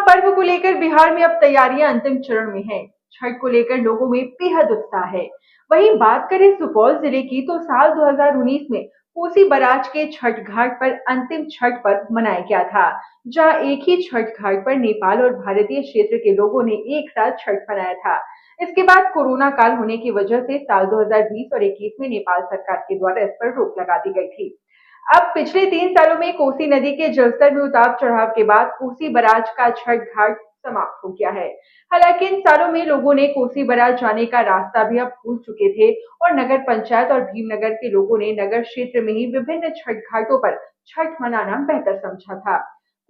महापर्व को लेकर बिहार में अब तैयारियां अंतिम चरण में हैं। छठ को लेकर लोगों में बेहद उत्साह है। वहीं बात करें सुपौल जिले की तो साल 2019 में कोसी बराज के छठ घाट पर अंतिम छठ पर्व मनाया गया था, जहां एक ही छठ घाट पर नेपाल और भारतीय क्षेत्र के लोगों ने एक साथ छठ मनाया था। इसके बाद कोरोना काल होने की वजह से साल 2020 और 21 में नेपाल सरकार के द्वारा इस पर रोक लगा दी गई थी। अब पिछले 3 सालों में कोसी नदी के जलस्तर में उतार चढ़ाव के बाद कोसी बराज का छठ घाट समाप्त हो गया है। हालांकि इन सालों में लोगों ने कोसी बराज जाने का रास्ता भी अब भूल चुके थे और नगर पंचायत और भीमनगर के लोगों ने नगर क्षेत्र में ही विभिन्न छठ घाटों पर छठ मनाना बेहतर समझा था।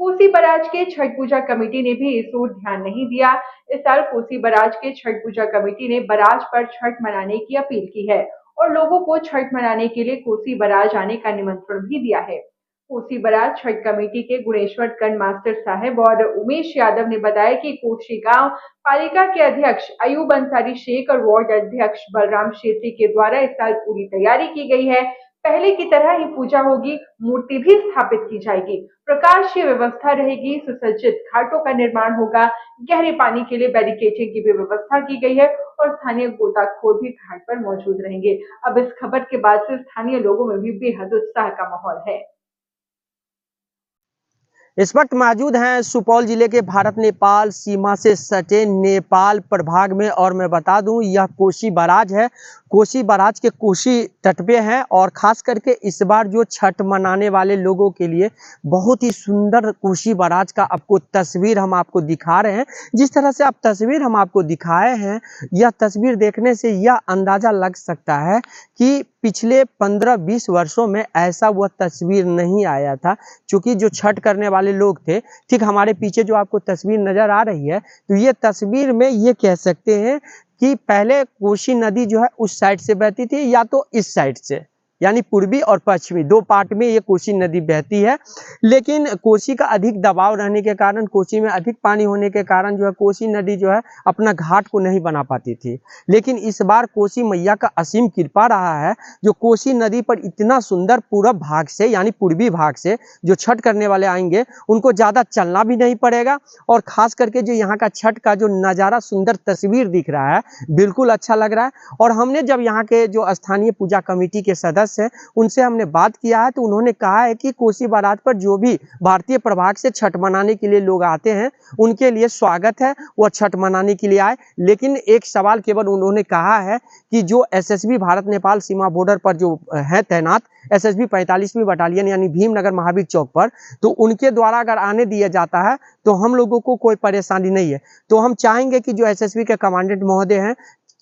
कोसी बराज के छठ पूजा कमेटी ने भी इस ओर ध्यान नहीं दिया। इस साल कोसी बराज के छठ पूजा कमेटी ने बराज पर छठ मनाने की अपील की है और लोगों को छठ मनाने के लिए कोसी बराज आने का निमंत्रण भी दिया है। कोसी बराज छठ कमेटी के गुणेश्वर कंड मास्टर साहब और उमेश यादव ने बताया कि कोसी गांव पालिका के अध्यक्ष अयूब अंसारी शेख और वार्ड अध्यक्ष बलराम शेट्टी के द्वारा इस साल पूरी तैयारी की गई है। पहले की तरह ही पूजा होगी, मूर्ति भी स्थापित की जाएगी, प्रकाश की व्यवस्था रहेगी, सुसज्जित घाटों का निर्माण होगा, गहरे पानी के लिए बैरिकेडिंग की भी व्यवस्था की गई है और स्थानीय गोताखोर भी घाट पर मौजूद रहेंगे। अब इस खबर के बाद से स्थानीय लोगों में भी बेहद उत्साह का माहौल है। इस वक्त मौजूद हैं सुपौल जिले के भारत नेपाल सीमा से सटे नेपाल प्रभाग में और मैं बता दूं यह कोसी बराज है। कोसी बराज के कोसी तट पे है और खास करके इस बार जो छठ मनाने वाले लोगों के लिए बहुत ही सुंदर कोसी बराज का आपको तस्वीर हम आपको दिखा रहे हैं। जिस तरह से आप तस्वीर हम आपको दिखाए हैं, यह तस्वीर देखने से यह अंदाजा लग सकता है कि पिछले 15-20 वर्षों में ऐसा वह तस्वीर नहीं आया था। क्योंकि जो छठ करने वाले लोग थे, ठीक हमारे पीछे जो आपको तस्वीर नजर आ रही है, तो ये तस्वीर में ये कह सकते हैं कि पहले कोसी नदी जो है उस साइड से बहती थी या तो इस साइड से, यानी पूर्वी और पश्चिमी दो पार्ट में ये कोसी नदी बहती है। लेकिन कोसी का अधिक दबाव रहने के कारण, कोसी में अधिक पानी होने के कारण जो है कोसी नदी जो है अपना घाट को नहीं बना पाती थी। लेकिन इस बार कोसी मैया का असीम कृपा रहा है, जो कोसी नदी पर इतना सुंदर पूरब भाग से यानी पूर्वी भाग से जो छठ करने वाले आएंगे उनको ज़्यादा चलना भी नहीं पड़ेगा। और खास करके जो यहाँ का छठ का जो नज़ारा सुंदर तस्वीर दिख रहा है, बिल्कुल अच्छा लग रहा है। और हमने जब यहाँ के जो स्थानीय पूजा कमेटी के सदस्य है उनसे हमने बात किया है, तो उन्होंने कहा है कि कोसी बराज पर जो भी भारतीय प्रभाग से छठ मनाने के लिए लोग आते हैं उनके लिए स्वागत है, वह छठ मनाने के लिए आए। लेकिन एक सवाल केवल उन्होंने कहा है कि जो एसएसबी भारत नेपाल सीमा बॉर्डर पर जो है तैनात, एसएसबी 45वीं बटालियन यानी भीमनगर महावीर चौक पर, तो उनके द्वारा अगर आने दिया जाता है तो हम लोगों को कोई परेशानी नहीं है। तो हम चाहेंगे कि जो एसएसबी के कमांडेंट महोदय हैं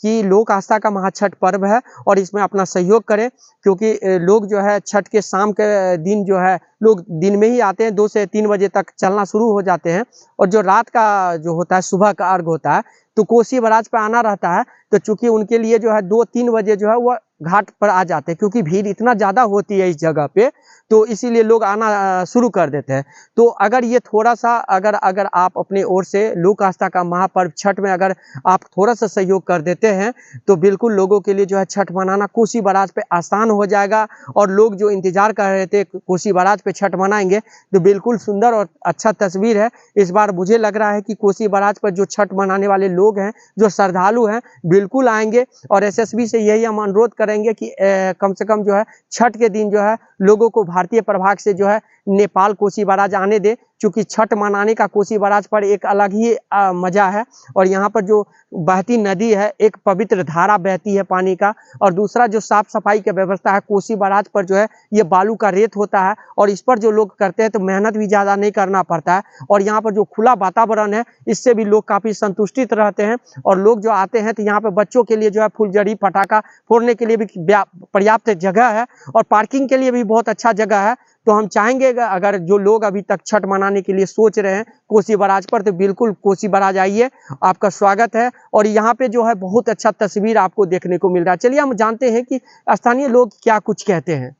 कि लोक आस्था का महाछठ पर्व है और इसमें अपना सहयोग करें। क्योंकि लोग जो है छठ के शाम के दिन जो है लोग दिन में ही आते हैं, 2 से 3 बजे तक चलना शुरू हो जाते हैं। और जो रात का जो होता है, सुबह का अर्घ होता है, तो कोसी बराज पर आना रहता है। तो चूंकि उनके लिए जो है 2-3 बजे जो है वह घाट पर आ जाते हैं, क्योंकि भीड़ इतना ज़्यादा होती है इस जगह पे, तो इसीलिए लोग आना शुरू कर देते हैं। तो अगर ये थोड़ा सा अगर आप अपने ओर से लोक आस्था का महापर्व छठ में अगर आप थोड़ा सा सहयोग कर देते हैं तो बिल्कुल लोगों के लिए जो है छठ मनाना कोसी बराज पे आसान हो जाएगा। और लोग जो इंतजार कर रहे थे कोसी बराज पे छठ मनाएंगे, तो बिल्कुल सुंदर और अच्छा तस्वीर है। इस बार मुझे लग रहा है कि कोसी बराज पर जो छठ मनाने वाले लोग हैं, जो श्रद्धालु हैं, बिल्कुल आएंगे। और एसएसबी से यही हम अनुरोध करेंगे कि कम से कम जो है छठ के दिन जो है लोगों को भारतीय प्रभाग से जो है नेपाल कोसी बराज आने दे। क्योंकि छठ मनाने का कोसी बराज पर एक अलग ही मजा है। और यहाँ पर जो बहती नदी है, एक पवित्र धारा बहती है पानी का, और दूसरा जो साफ सफाई की व्यवस्था है कोसी बराज पर जो है ये बालू का रेत होता है और इस पर जो लोग करते हैं तो मेहनत भी ज़्यादा नहीं करना पड़ता है। और यहाँ पर जो खुला वातावरण है इससे भी लोग काफ़ी संतुष्टित रहते हैं। और लोग जो आते हैं तो यहाँ पर बच्चों के लिए जो है फुलझड़ी पटाखा फोड़ने के लिए भी पर्याप्त जगह है और पार्किंग के लिए भी बहुत अच्छा जगह है। तो हम चाहेंगे अगर जो लोग अभी तक छठ मनाने के लिए सोच रहे हैं कोसी बराज पर, तो बिल्कुल कोसी बराज आइए, आपका स्वागत है। और यहाँ पे जो है बहुत अच्छा तस्वीर आपको देखने को मिल रहा है। चलिए हम जानते हैं कि स्थानीय लोग क्या कुछ कहते हैं।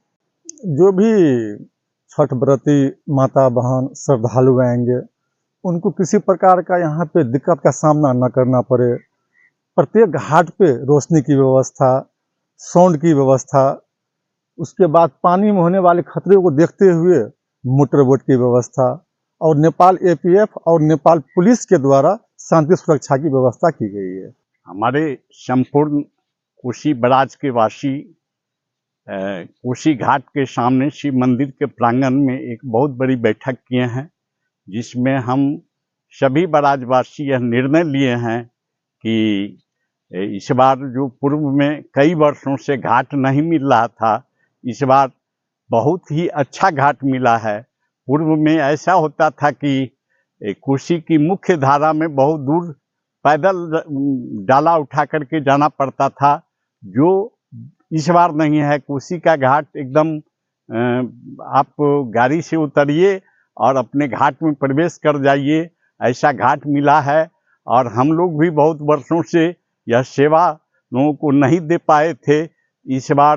जो भी छठ व्रती माता बहन श्रद्धालु आएंगे उनको किसी प्रकार का यहाँ पे दिक्कत का सामना न करना पड़े। प्रत्येक घाट पे रोशनी की व्यवस्था, साउंड की व्यवस्था, उसके बाद पानी में होने वाले खतरे को देखते हुए मोटर बोट की व्यवस्था और नेपाल एपीएफ और नेपाल पुलिस के द्वारा शांति सुरक्षा की व्यवस्था की गई है। हमारे संपूर्ण कोसी बराज के वासी कोसी घाट के सामने शिव मंदिर के प्रांगण में एक बहुत बड़ी बैठक किए हैं, जिसमें हम सभी बराजवासी यह निर्णय लिए हैं कि इस बार जो पूर्व में कई वर्षों से घाट नहीं मिल रहा था, इस बार बहुत ही अच्छा घाट मिला है। पूर्व में ऐसा होता था कि कोसी की मुख्य धारा में बहुत दूर पैदल डाला उठा करके जाना पड़ता था, जो इस बार नहीं है। कोसी का घाट एकदम आप गाड़ी से उतरिए और अपने घाट में प्रवेश कर जाइए, ऐसा घाट मिला है। और हम लोग भी बहुत वर्षों से यह सेवा लोगों को नहीं दे पाए थे। इस बार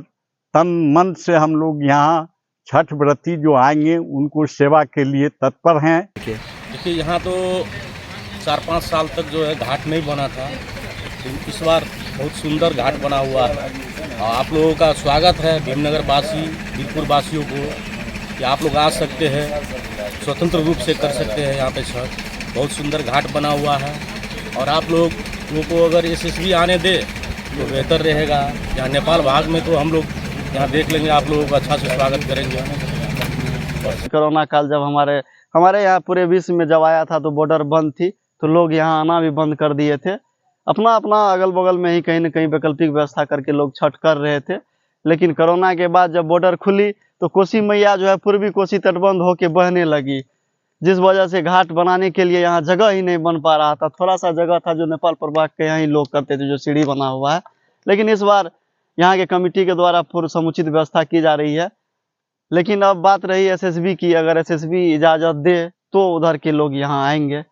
तन मन से हम लोग यहाँ छठ व्रती जो आएंगे उनको सेवा के लिए तत्पर हैं। देखिए, यहाँ तो 4-5 साल तक जो है घाट नहीं बना था, तो इस बार बहुत सुंदर घाट बना हुआ है। और आप लोगों का स्वागत है भीमनगर वासी, बीरपुर वासियों को, कि आप लोग आ सकते हैं, स्वतंत्र रूप से कर सकते हैं यहाँ पे छठ। बहुत सुंदर घाट बना हुआ है और आप लोगों को अगर एसएसबी आने दे तो बेहतर रहेगा। यहाँ नेपाल भाग में तो हम लोग यहाँ देख लेंगे, आप लोगों का अच्छा से स्वागत करेंगे। कोरोना काल जब हमारे यहाँ पूरे विश्व में जब आया था तो बॉर्डर बंद थी, तो लोग यहाँ आना भी बंद कर दिए थे। अपना अपना अगल बगल में ही कहीं न कहीं वैकल्पिक व्यवस्था करके लोग छठ कर रहे थे। लेकिन कोरोना के बाद जब बॉर्डर खुली तो कोसी मैया जो है पूर्वी कोसी तटबंध होके बहने लगी, जिस वजह से घाट बनाने के लिए यहाँ जगह ही नहीं बन पा रहा था। थोड़ा सा जगह था जो नेपाल प्रभाग के यहाँ ही लोग करते थे, जो सीढ़ी बना हुआ है। लेकिन इस बार यहाँ के कमेटी के द्वारा पूर्व समुचित व्यवस्था की जा रही है। लेकिन अब बात रही एसएसबी की, अगर एसएसबी इजाज़त दे तो उधर के लोग यहाँ आएंगे।